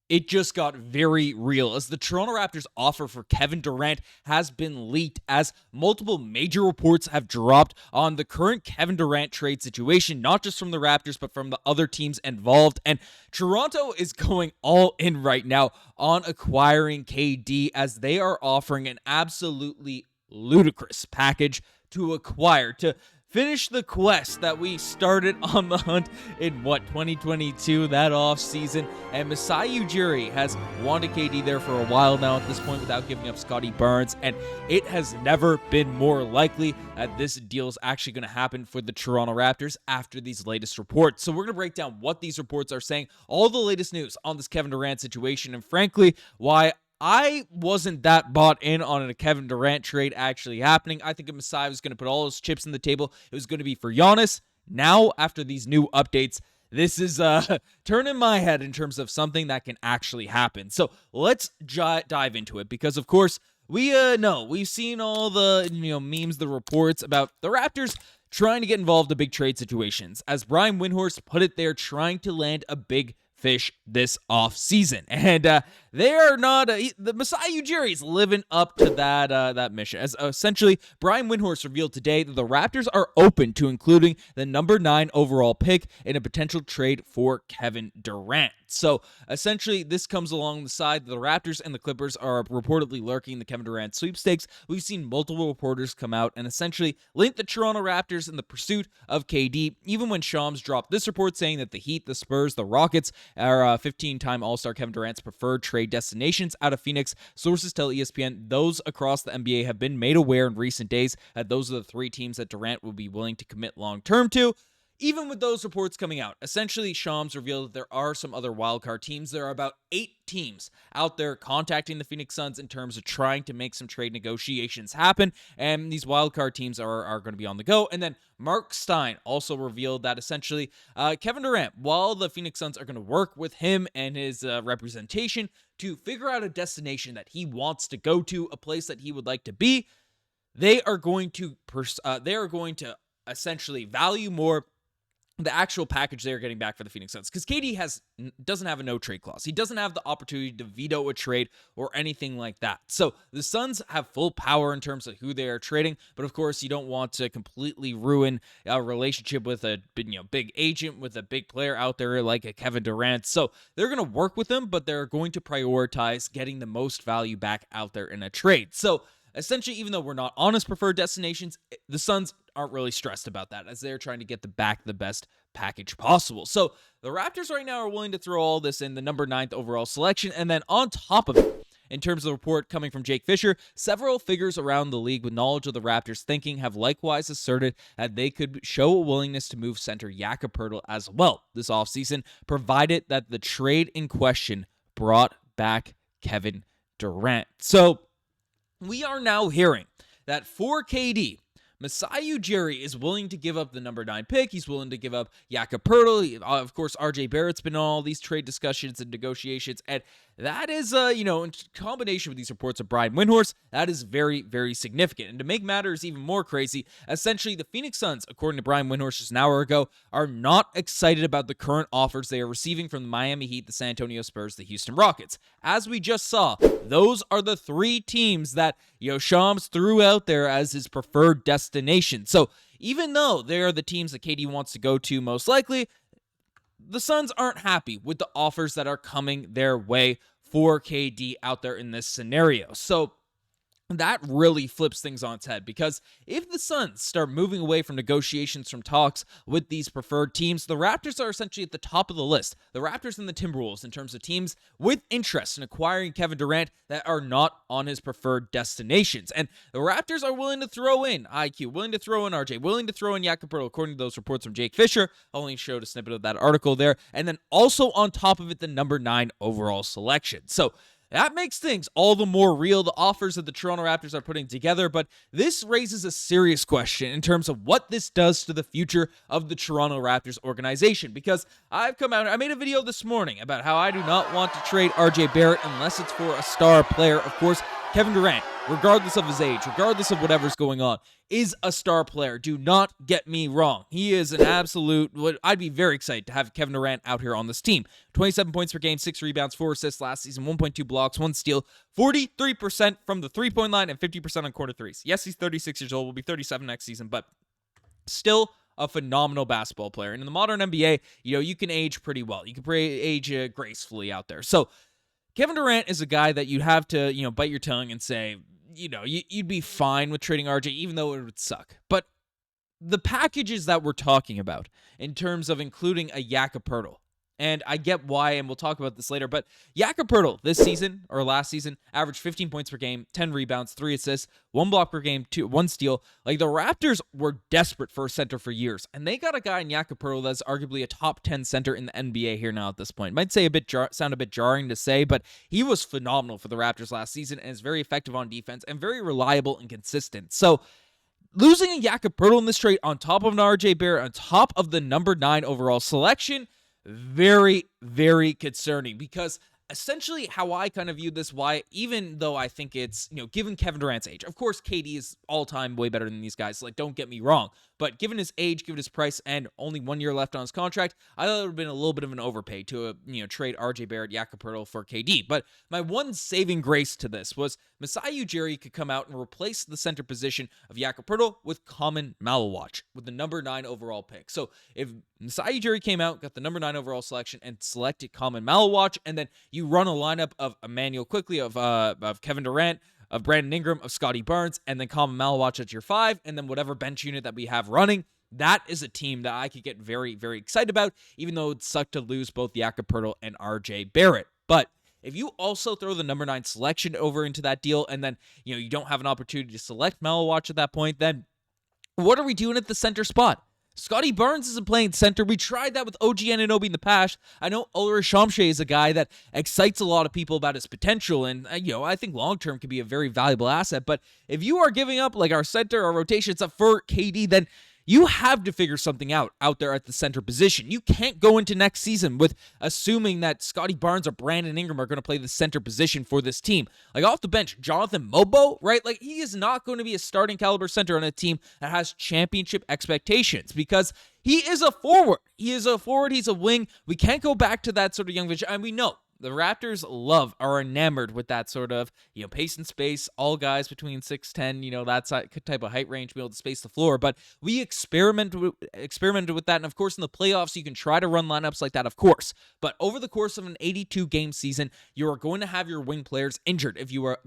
it just got very real as the Toronto Raptors offer for Kevin Durant has been leaked, as multiple major reports have dropped on the current Kevin Durant trade situation, not just from the Raptors, but from the other teams involved. And Toronto is going all in right now on acquiring KD, as they are offering an absolutely ludicrous package to acquire, to finish the quest that we started on the hunt in 2022, that off season. And Masai Ujiri has wanted KD there for a while now at this point without giving up Scottie Barnes, and it has never been more likely that this deal is actually going to happen for the Toronto Raptors after these latest reports. So we're going to break down what these reports are saying, all the latest news on this Kevin Durant situation, and frankly, why I wasn't that bought in on a Kevin Durant trade actually happening. I think if Masai was going to put all his chips in the table, it was going to be for Giannis. Now, after these new updates, this is turning my head in terms of something that can actually happen. So let's dive into it, because of course we know we've seen all the memes, the reports about the Raptors trying to get involved in big trade situations. As Brian Windhorst put it, they're trying to land a big fish this off season, and they are not. The Masai Ujiri is living up to that mission. As essentially, Brian Windhorst revealed today that the Raptors are open to including the number 9 overall pick in a potential trade for Kevin Durant. So essentially, this comes along the side that the Raptors and the Clippers are reportedly lurking the Kevin Durant sweepstakes. We've seen multiple reporters come out and essentially link the Toronto Raptors in the pursuit of KD, even when Shams dropped this report saying that the Heat, the Spurs, the Rockets are 15-time All-Star Kevin Durant's preferred trade destinations out of Phoenix. Sources tell ESPN those across the NBA have been made aware in recent days that those are the 3 teams that Durant will be willing to commit long-term to. Even with those reports coming out, essentially Shams revealed that there are some other wildcard teams. There are about 8 teams out there contacting the Phoenix Suns in terms of trying to make some trade negotiations happen, and these wildcard teams are going to be on the go. And then Mark Stein also revealed that essentially Kevin Durant, while the Phoenix Suns are going to work with him and his representation to figure out a destination that he wants to go to, a place that he would like to be, they are going to essentially value more the actual package they're getting back for the Phoenix Suns, because KD doesn't have a no-trade clause. He doesn't have the opportunity to veto a trade or anything like that. So the Suns have full power in terms of who they are trading, but of course you don't want to completely ruin a relationship with a big agent, with a big player out there like a Kevin Durant. So they're going to work with him, but they're going to prioritize getting the most value back out there in a trade. So essentially, even though we're not on his preferred destinations, the Suns aren't really stressed about that, as they're trying to get the best package possible. So the Raptors right now are willing to throw all this in the number 9th overall selection. And then on top of it, in terms of the report coming from Jake Fisher, several figures around the league with knowledge of the Raptors' thinking have likewise asserted that they could show a willingness to move center Jakob Poeltl as well this offseason, provided that the trade in question brought back Kevin Durant. So we are now hearing that for KD, Masai Ujiri is willing to give up the number 9 pick. He's willing to give up Jakob Poeltl. Of course, RJ Barrett's been in all these trade discussions and negotiations, and that is, in combination with these reports of Brian Windhorst, that is very, very significant. And to make matters even more crazy, essentially the Phoenix Suns, according to Brian Windhorst just an hour ago, are not excited about the current offers they are receiving from the Miami Heat, the San Antonio Spurs, the Houston Rockets. As we just saw, those are the 3 teams that Shams threw out there as his preferred destination. So even though they are the teams that KD wants to go to most likely, the Suns aren't happy with the offers that are coming their way for KD out there in this scenario. So that really flips things on its head, because if the Suns start moving away from negotiations, from talks with these preferred teams, the Raptors are essentially at the top of the list. The Raptors and the Timberwolves in terms of teams with interest in acquiring Kevin Durant that are not on his preferred destinations. And the Raptors are willing to throw in IQ, willing to throw in RJ, willing to throw in Jakob Poeltl, according to those reports from Jake Fisher. I only showed a snippet of that article there. And then also on top of it, the number 9 overall selection. So that makes things all the more real, the offers that the Toronto Raptors are putting together, but this raises a serious question in terms of what this does to the future of the Toronto Raptors organization, because I made a video this morning about how I do not want to trade RJ Barrett unless it's for a star player. Of course, Kevin Durant, regardless of his age, regardless of whatever's going on, is a star player. Do not get me wrong. He is an absolute, I'd be very excited to have Kevin Durant out here on this team. 27 points per game, 6 rebounds, 4 assists last season, 1.2 blocks, 1 steal, 43% from the three-point line, and 50% on corner threes. Yes, he's 36 years old, will be 37 next season, but still a phenomenal basketball player. And in the modern NBA, you can age pretty well. You can age gracefully out there. So Kevin Durant is a guy that you'd have to, bite your tongue and say, you'd be fine with trading RJ, even though it would suck. But the packages that we're talking about in terms of including a Jakob Poeltl, and I get why, and we'll talk about this later, but Jakob Poeltl this season, or last season, averaged 15 points per game, 10 rebounds, 3 assists, 1 block per game, 1 steal. Like, the Raptors were desperate for a center for years, and they got a guy in Jakob Poeltl that's arguably a top 10 center in the NBA here now at this point. Might say sound a bit jarring to say, but he was phenomenal for the Raptors last season and is very effective on defense and very reliable and consistent. So, losing a Jakob Poeltl in this trade on top of an RJ Barrett, on top of the number 9 overall selection, very, very concerning, because essentially how I kind of view this, why, even though I think it's, given Kevin Durant's age, of course, KD is all-time way better than these guys, like, don't get me wrong, but given his age, given his price, and only 1 year left on his contract, I thought it would have been a little bit of an overpay to, trade RJ Barrett, Jakob Poeltl for KD, but my one saving grace to this was Masai Ujiri could come out and replace the center position of Jakob Poeltl with Common Malawach, with the number 9 overall pick. So if Masai Ujiri came out, got the number 9 overall selection, and selected Common Malawach, and then you run a lineup of Immanuel Quickley, of Kevin Durant, of Brandon Ingram, of Scottie Barnes, and then Common Malawach at your 5, and then whatever bench unit that we have running, that is a team that I could get very, very excited about, even though it sucked to lose both Jakob Poeltl and RJ Barrett. But if you also throw the number 9 selection over into that deal, and then, you don't have an opportunity to select Malawach at that point, then what are we doing at the center spot? Scottie Barnes isn't playing center. We tried that with OG Anunoby in the past. I know Ulrich Shamshay is a guy that excites a lot of people about his potential, and I think long-term could be a very valuable asset. But if you are giving up like our center or rotations up for KD, then you have to figure something out there at the center position. You can't go into next season with assuming that Scottie Barnes or Brandon Ingram are going to play the center position for this team. Like, off the bench, Jonathan Mobo, right? Like, he is not going to be a starting caliber center on a team that has championship expectations, because he is a forward. He is a forward. He's a wing. We can't go back to that sort of young vision. And we know the Raptors are enamored with that sort of, pace and space, all guys between 6'10", that type of height range, be able to space the floor. But we experimented with that. And of course, in the playoffs, you can try to run lineups like that, of course. But over the course of an 82-game season, you are going to have your wing players injured. If you are,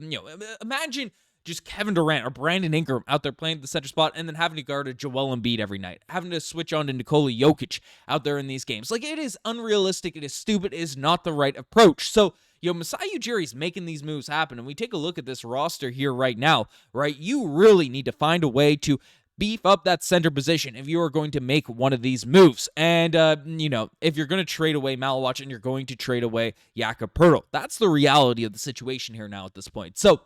imagine just Kevin Durant or Brandon Ingram out there playing the center spot and then having to guard a Joel Embiid every night, having to switch on to Nikola Jokic out there in these games. Like, it is unrealistic. It is stupid. It is not the right approach. So, Masai Ujiri is making these moves happen, and we take a look at this roster here right now, right? You really need to find a way to beef up that center position if you are going to make one of these moves. And, if you're going to trade away Malawach and you're going to trade away Jakob Poeltl, that's the reality of the situation here now at this point. So,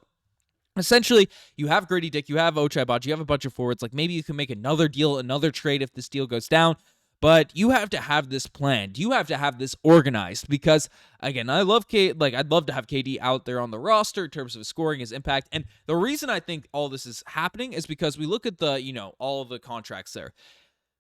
essentially, you have Gradey Dick, you have Ochai Agbaji, you have a bunch of forwards. Like, maybe you can make another deal, another trade if this deal goes down. But you have to have this planned. You have to have this organized, because, again, I'd love to have KD out there on the roster in terms of his scoring, his impact. And the reason I think all this is happening is because we look at the, all of the contracts there.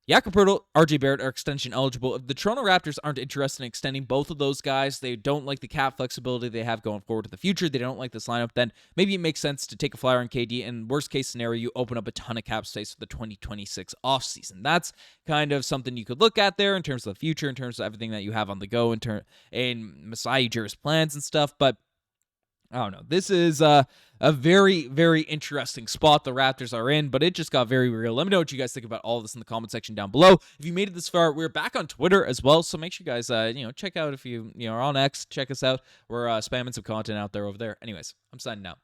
Jakob Poeltl, RJ Barrett are extension eligible. If the Toronto Raptors aren't interested in extending both of those guys, they don't like the cap flexibility they have going forward to the future, they don't like this lineup, then maybe it makes sense to take a flyer on KD, and worst case scenario, you open up a ton of cap space for the 2026 offseason. That's kind of something you could look at there in terms of the future, in terms of everything that you have on the go in Masai Ujiri's plans and stuff, but I don't know. This is a very, very interesting spot the Raptors are in, but it just got very real. Let me know what you guys think about all of this in the comment section down below. If you made it this far, we're back on Twitter as well, so make sure you guys, check out if you are on X, check us out. We're spamming some content out there over there. Anyways, I'm signing out.